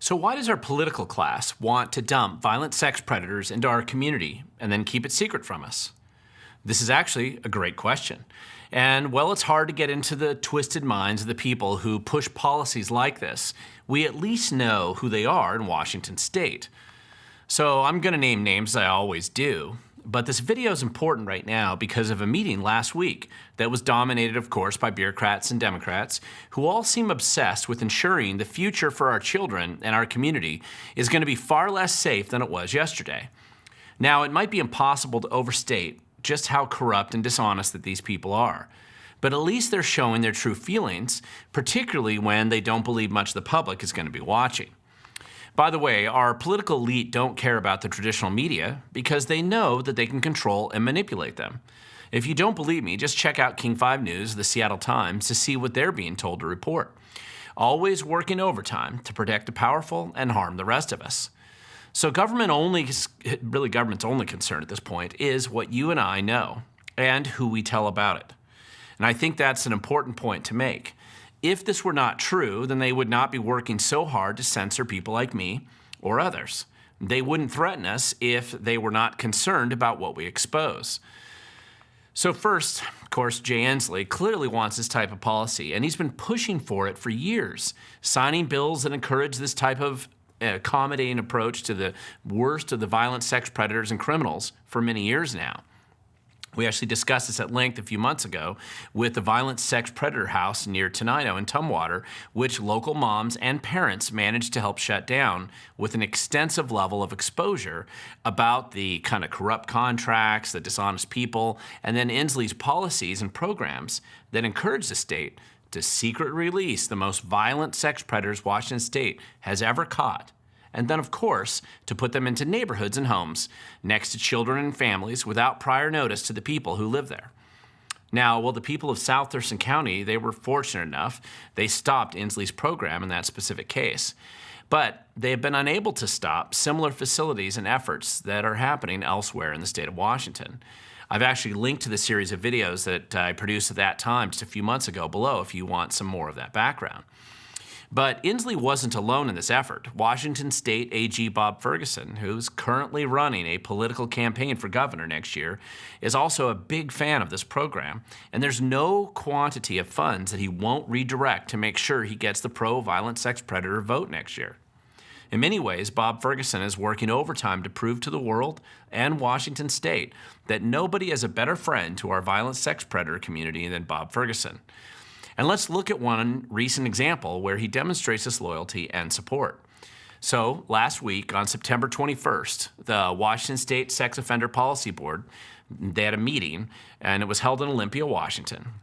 So why does our political class want to dump violent sex predators into our community and then keep it secret from us? This is actually a great question. And while it's hard to get into the twisted minds of the people who push policies like this, we at least know who they are in Washington state. So I'm going to name names, as I always do, but this video is important right now because of a meeting last week that was dominated, of course, by bureaucrats and Democrats who all seem obsessed with ensuring the future for our children and our community is going to be far less safe than it was yesterday. Now, it might be impossible to overstate just how corrupt and dishonest that these people are, but at least they're showing their true feelings, particularly when they don't believe much of the public is going to be watching. By the way, our political elite don't care about the traditional media because they know that they can control and manipulate them. If you don't believe me, just check out King 5 News, the Seattle Times, to see what they're being told to report. Always working overtime to protect the powerful and harm the rest of us. So government's only concern at this point is what you and I know and who we tell about it. And I think that's an important point to make. If this were not true, then they would not be working so hard to censor people like me or others. They wouldn't threaten us if they were not concerned about what we expose. So first, of course, Jay Inslee clearly wants this type of policy, and he's been pushing for it for years, signing bills that encourage this type of accommodating approach to the worst of the violent sex predators and criminals for many years now. We actually discussed this at length a few months ago with the violent sex predator house near Tenino in Tumwater, which local moms and parents managed to help shut down with an extensive level of exposure about the kind of corrupt contracts, the dishonest people, and then Inslee's policies and programs that encourage the state to secret release the most violent sex predators Washington state has ever caught. And then, of course, to put them into neighborhoods and homes next to children and families without prior notice to the people who live there. Now, well, the people of South Thurston County, they were fortunate enough. They stopped Inslee's program in that specific case. But they have been unable to stop similar facilities and efforts that are happening elsewhere in the state of Washington. I've actually linked to the series of videos that I produced at that time just a few months ago below if you want some more of that background. But Inslee wasn't alone in this effort. Washington State AG Bob Ferguson, who's currently running a political campaign for governor next year, is also a big fan of this program, and there's no quantity of funds that he won't redirect to make sure he gets the pro-violent sex predator vote next year. In many ways, Bob Ferguson is working overtime to prove to the world and Washington State that nobody is a better friend to our violent sex predator community than Bob Ferguson. And let's look at one recent example where he demonstrates this loyalty and support. So last week on September 21st, the Washington State Sex Offender Policy Board, they had a meeting and it was held in Olympia, Washington.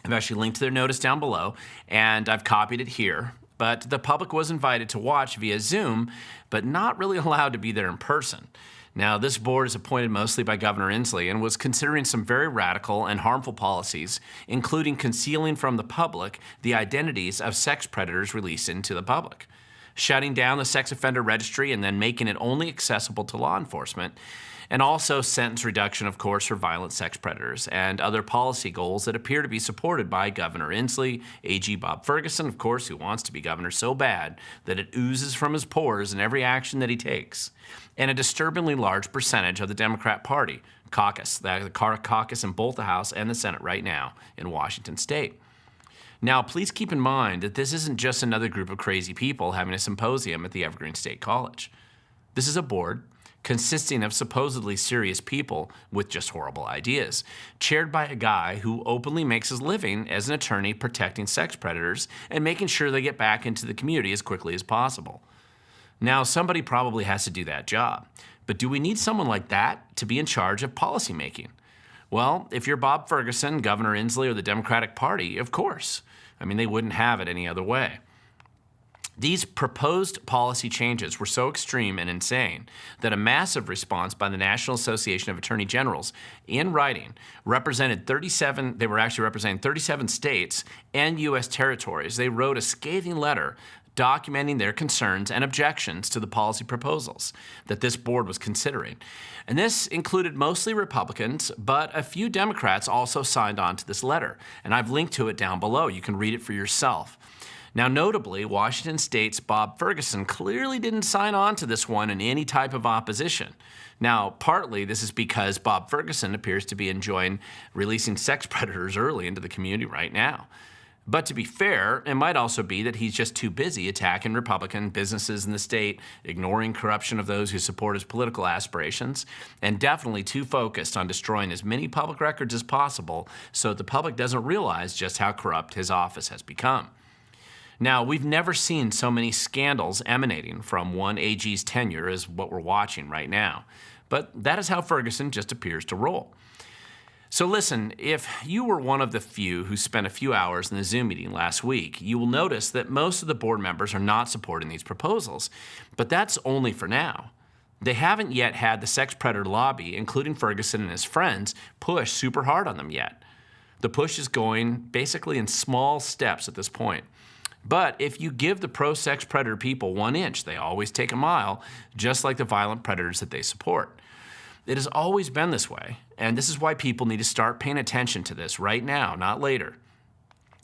I've actually linked to their notice down below and I've copied it here. But the public was invited to watch via Zoom, but not really allowed to be there in person. Now, this board is appointed mostly by Governor Inslee and was considering some very radical and harmful policies, including concealing from the public the identities of sex predators released into the public, shutting down the sex offender registry and then making it only accessible to law enforcement, and also sentence reduction, of course, for violent sex predators and other policy goals that appear to be supported by Governor Inslee, AG Bob Ferguson, of course, who wants to be governor so bad that it oozes from his pores in every action that he takes, and a disturbingly large percentage of the Democrat Party caucus, the caucus in both the House and the Senate right now in Washington State. Now, please keep in mind that this isn't just another group of crazy people having a symposium at the Evergreen State College. This is a board consisting of supposedly serious people with just horrible ideas, chaired by a guy who openly makes his living as an attorney protecting sex predators and making sure they get back into the community as quickly as possible. Now, somebody probably has to do that job, but do we need someone like that to be in charge of policymaking? Well, if you're Bob Ferguson, Governor Inslee, or the Democratic Party, of course. I mean, they wouldn't have it any other way. These proposed policy changes were so extreme and insane that a massive response by the National Association of Attorney Generals in writing representing 37 states and U.S. territories. They wrote a scathing letter documenting their concerns and objections to the policy proposals that this board was considering. And this included mostly Republicans, but a few Democrats also signed on to this letter. And I've linked to it down below. You can read it for yourself. Now, notably, Washington State's Bob Ferguson clearly didn't sign on to this one in any type of opposition. Now, partly this is because Bob Ferguson appears to be enjoying releasing sex predators early into the community right now. But to be fair, it might also be that he's just too busy attacking Republican businesses in the state, ignoring corruption of those who support his political aspirations, and definitely too focused on destroying as many public records as possible so that the public doesn't realize just how corrupt his office has become. Now, we've never seen so many scandals emanating from one AG's tenure as what we're watching right now. But that is how Ferguson just appears to roll. So listen, if you were one of the few who spent a few hours in the Zoom meeting last week, you will notice that most of the board members are not supporting these proposals. But that's only for now. They haven't yet had the sex predator lobby, including Ferguson and his friends, push super hard on them yet. The push is going basically in small steps at this point. But if you give the pro-sex predator people 1 inch, they always take a mile, just like the violent predators that they support. It has always been this way, and this is why people need to start paying attention to this right now, not later.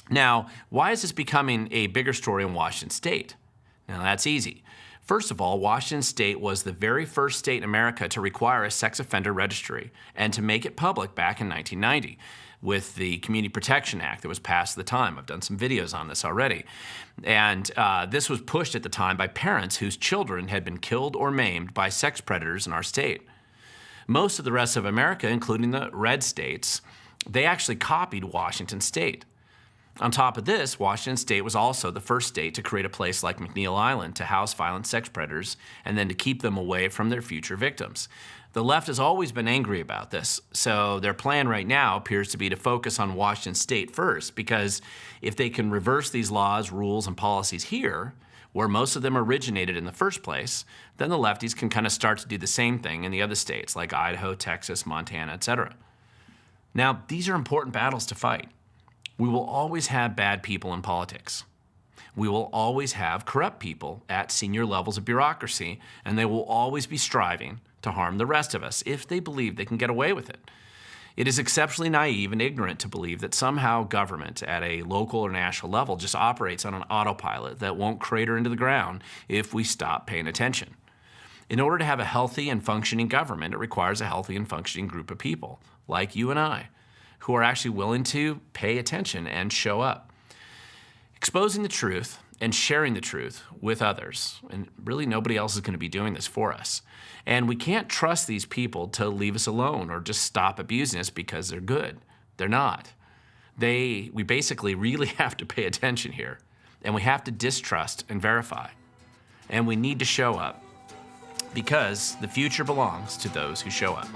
Now, why is this becoming a bigger story in Washington State? Now, that's easy. First of all, Washington State was the very first state in America to require a sex offender registry and to make it public back in 1990 with the Community Protection Act that was passed at the time. I've done some videos on this already. And this was pushed at the time by parents whose children had been killed or maimed by sex predators in our state. Most of the rest of America, including the red states, they actually copied Washington State. On top of this, Washington State was also the first state to create a place like McNeil Island to house violent sex predators and then to keep them away from their future victims. The left has always been angry about this, so their plan right now appears to be to focus on Washington State first, because if they can reverse these laws, rules, and policies here, where most of them originated in the first place, then the lefties can kind of start to do the same thing in the other states like Idaho, Texas, Montana, etc. Now, these are important battles to fight. We will always have bad people in politics. We will always have corrupt people at senior levels of bureaucracy, and they will always be striving to harm the rest of us if they believe they can get away with it. It is exceptionally naive and ignorant to believe that somehow government at a local or national level just operates on an autopilot that won't crater into the ground if we stop paying attention. In order to have a healthy and functioning government, it requires a healthy and functioning group of people, like you and I, who are actually willing to pay attention and show up. Exposing the truth and sharing the truth with others, and really nobody else is going to be doing this for us. And we can't trust these people to leave us alone or just stop abusing us because they're good. They're not. We basically really have to pay attention here, and we have to distrust and verify. And we need to show up, because the future belongs to those who show up.